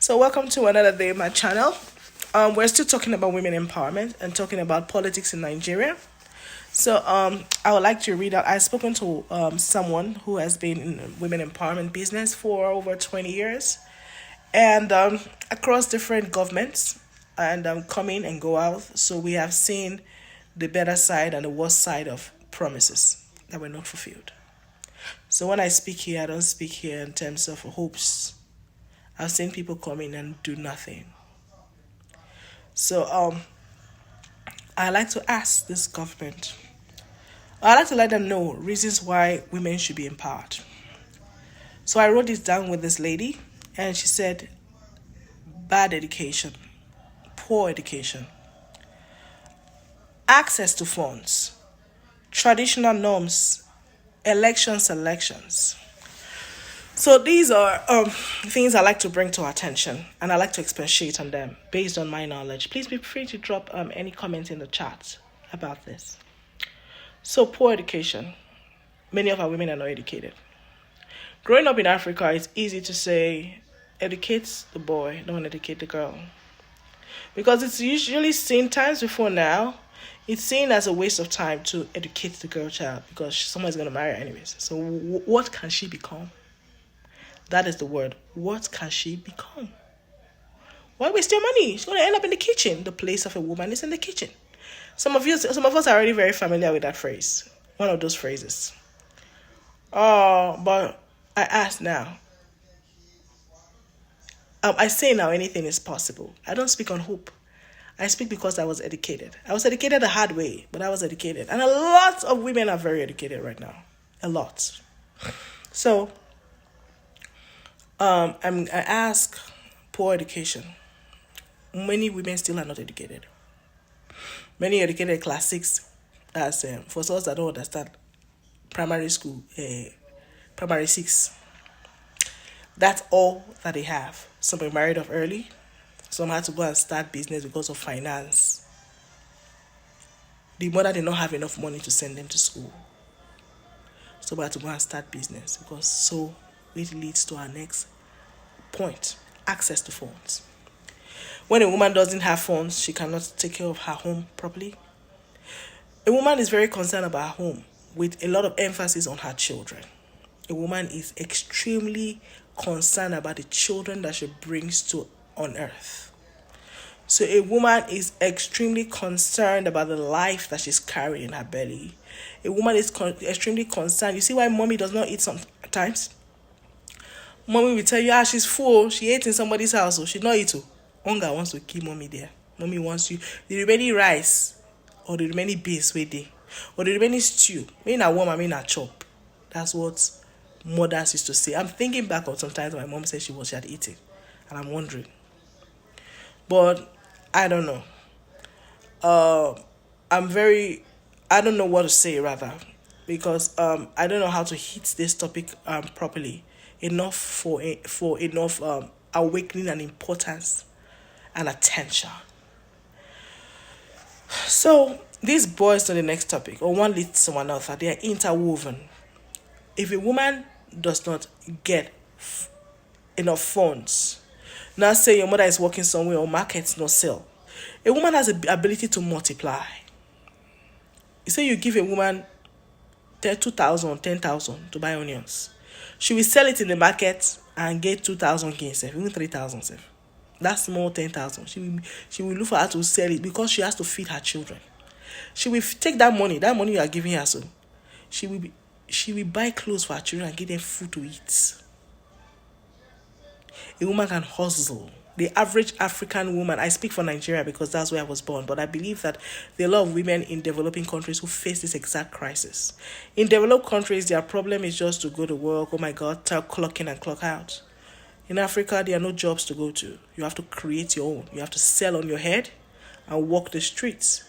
So, welcome to another day on my channel. We're still talking about women empowerment and talking about politics in Nigeria. So, I would like to read out. I've spoken to someone who has been in the women empowerment business for over 20 years and across different governments and come in and go out. So, we have seen the better side and the worst side of promises that were not fulfilled. So, when I speak here, I don't speak here in terms of hopes. I've seen people come in and do nothing. So I like to ask this government. I like to let them know reasons why women should be empowered. So I wrote this down with this lady, and she said, bad education, poor education, access to funds, traditional norms, selections. So these are things I like to bring to our attention, and I like to expatiate on them based on my knowledge. Please be free to drop any comments in the chat about this. So poor education. Many of our women are not educated. Growing up in Africa, it's easy to say, educate the boy, don't educate the girl. Because it's usually seen times before now, it's seen as a waste of time to educate the girl child because someone's going to marry her anyways. So what can she become? That is the word. What can she become? Why waste your money? She's going to end up in the kitchen. The place of a woman is in the kitchen. Some of us are already very familiar with that phrase. One of those phrases. But I ask now. I say now anything is possible. I don't speak on hope. I speak because I was educated. I was educated the hard way, but I was educated. And a lot of women are very educated right now. A lot. So, I ask poor education. Many women still are not educated. Many educated class 6, as for those that don't understand, primary school, primary 6. That's all that they have. Some were married off early. Some had to go and start business because of finance. The mother did not have enough money to send them to school. So we had to go and start business because so it leads to our next point, access to funds. When a woman doesn't have funds, she cannot take care of her home properly. A woman is very concerned about her home with a lot of emphasis on her children. A woman is extremely concerned about the children that she brings to on earth. So a woman is extremely concerned about the life that she's carrying in her belly. A woman is extremely concerned. You see why mommy does not eat sometimes? Mommy will tell you, she's full. She ate in somebody's house, so she not eat. Hunger wants to keep mommy there. Mommy wants you. The remaining rice or the remaining beans waiting or the remaining stew. Me na warm, I mean na chop. That's what mothers used to say. I'm thinking back on sometimes my mom said she had eaten, and I'm wondering. But I don't know. I don't know what to say rather, because I don't know how to hit this topic properly enough for enough awakening and importance and attention. So this boils to the next topic, or one leads to another. They are interwoven. If a woman does not get enough funds, now say your mother is working somewhere or markets no sell, a woman has the ability to multiply. You say you give a woman 2,000, 10,000 to buy onions. She will sell it in the market and get 2,000 gains, even 3,000. That's more 10,000. She will look for her to sell it because she has to feed her children. She will take that money you are giving her, so she will buy clothes for her children and give them food to eat. A woman can hustle. The average African woman, I speak for Nigeria because that's where I was born, but I believe that there are a lot of women in developing countries who face this exact crisis. In developed countries, their problem is just to go to work, oh my God, clock in and clock out. In Africa, there are no jobs to go to. You have to create your own. You have to sell on your head and walk the streets.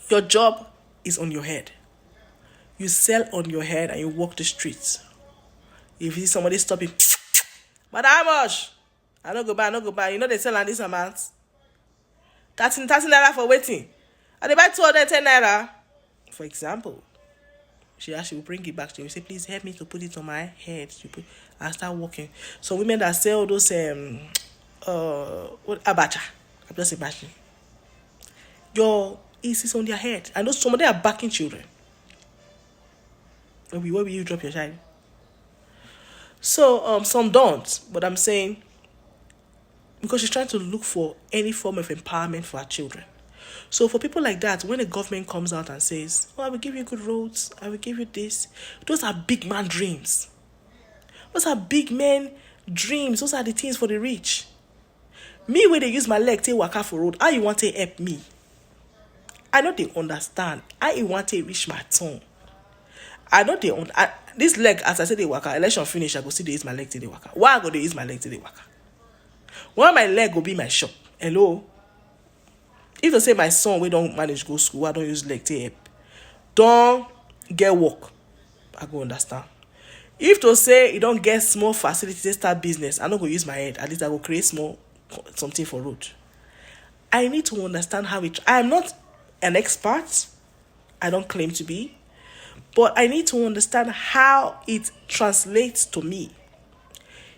Your job is on your head. You sell on your head and you walk the streets. If you see somebody stopping, but how much? I don't go buy. You know they sell on this amount. 13 naira for waiting. And they buy 210 naira. For example, She will bring it back to you. Say, please help me to put it on my head. And start walking. So women that sell those what abacha. I'm just imagining. Your is on their head. I know some of them are backing children. Where will you drop your child? So some don't, but I'm saying because she's trying to look for any form of empowerment for her children. So for people like that, when the government comes out and says, "Oh, I will give you good roads, I will give you this," those are big man dreams. Those are big men dreams. Those are the things for the rich. Me, when they use my leg to walk out for road, how you want to help me? I know they understand. How you want to reach my tongue? I know they this leg, as I said, they work out. Election finish, I go see they use my leg to the work out. Why I go to use my leg to the work out? Why my leg will be my shop? Hello? If they say my son we don't manage go school, I don't use leg to help. Don't get work. I go understand. If to say you don't get small facility to start business, I not go use my head. At least I will create small something for road. I need to understand how it. I am not an expert. I don't claim to be. But I need to understand how it translates to me.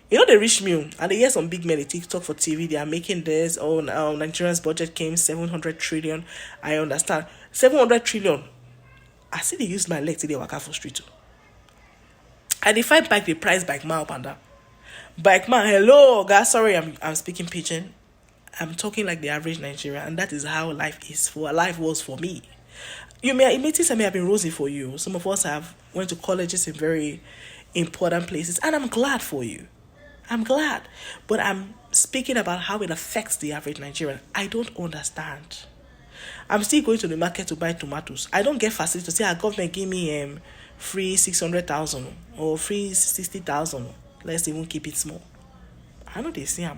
You know, they reach me, and they hear some big men, they TikTok for TV, they are making this, Nigeria's budget came 700 trillion. I understand. 700 trillion. I see they use my leg till they walk out for street too. And if I bike the price bike man up and down. Bike man, hello, guys, sorry, I'm speaking pidgin. I'm talking like the average Nigerian, and that is how life was for me. It may think I may have been rosy for you. Some of us have went to colleges in very important places, and I'm glad for you. I'm glad. But I'm speaking about how it affects the average Nigerian. I don't understand. I'm still going to the market to buy tomatoes. I don't get facility to say, our government give me free 600,000 or free 60,000. Let's even keep it small. I know they say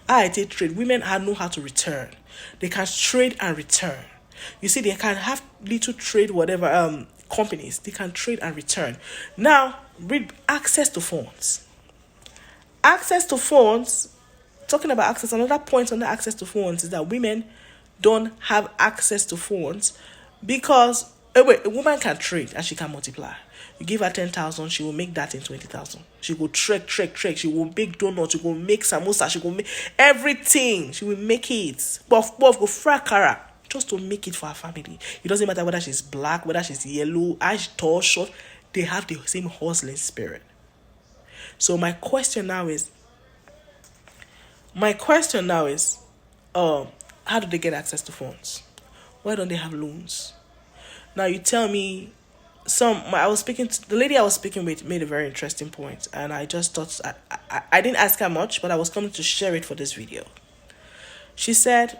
I take trade. Women know how to return. They can trade and return. You see, they can have little trade, whatever, companies. They can trade and return. Now, read access to funds. Access to funds, talking about access, another point on the access to funds is that women don't have access to funds because, a woman can trade and she can multiply. You give her 10,000, she will make that in 20,000. She will trek. She will make donuts, she will make samosa, she will make everything. She will make it. Puff, go frakara. Just to make it for her family. It doesn't matter whether she's black, whether she's yellow, tall, short. They have the same hustling spirit. So my question now is, how do they get access to funds? Why don't they have loans? Now you tell me, the lady I was speaking with made a very interesting point, and I just thought, I didn't ask her much, but I was coming to share it for this video. She said,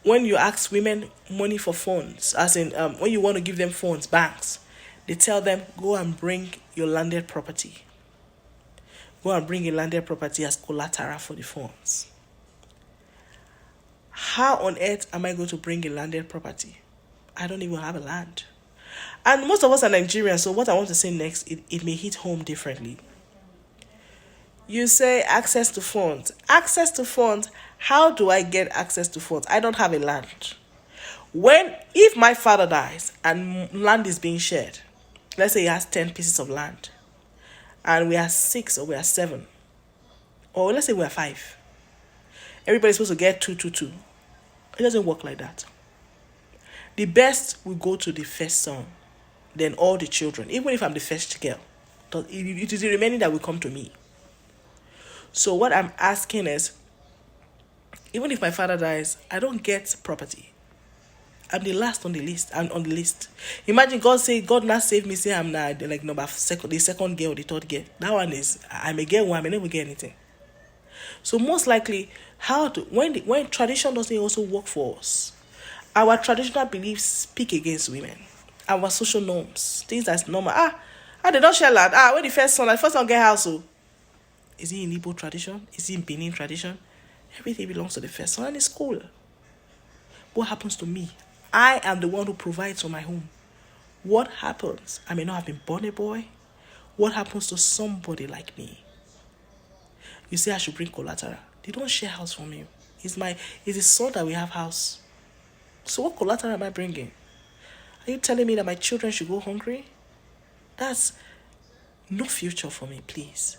when you ask women money for funds, as in when you want to give them funds, banks, they tell them, go and bring your landed property. Go and bring a landed property as collateral for the funds. How on earth am I going to bring a landed property? I don't even have a land. And most of us are Nigerians, so what I want to say next, it may hit home differently. You say access to funds. Access to funds. How do I get access to funds? I don't have a land. If my father dies and land is being shared, let's say he has 10 pieces of land, and we are 6 or we are 7, or let's say we are 5. Everybody's supposed to get 2. It doesn't work like that. The best will go to the first son, then all the children. Even if I'm the first girl, it is the remaining that will come to me. So what I'm asking is, even if my father dies, I don't get property. I'm the last on the list. I'm on the list. Imagine God now save me, say I'm not like the second girl or the third girl. That one is, I may get one, I may never get anything. So most likely, when tradition doesn't also work for us, our traditional beliefs speak against women. Our social norms, things that's normal. They don't share land. When the first son get house. So, is it in Igbo tradition? Is it in Benin tradition? Everything belongs to the first son, and it's cool. What happens to me? I am the one who provides for my home. What happens? I may not have been born a boy. What happens to somebody like me? You say I should bring collateral. They don't share house from you. It's the son that we have house. So what collateral am I bringing? Are you telling me that my children should go hungry? That's no future for me, please.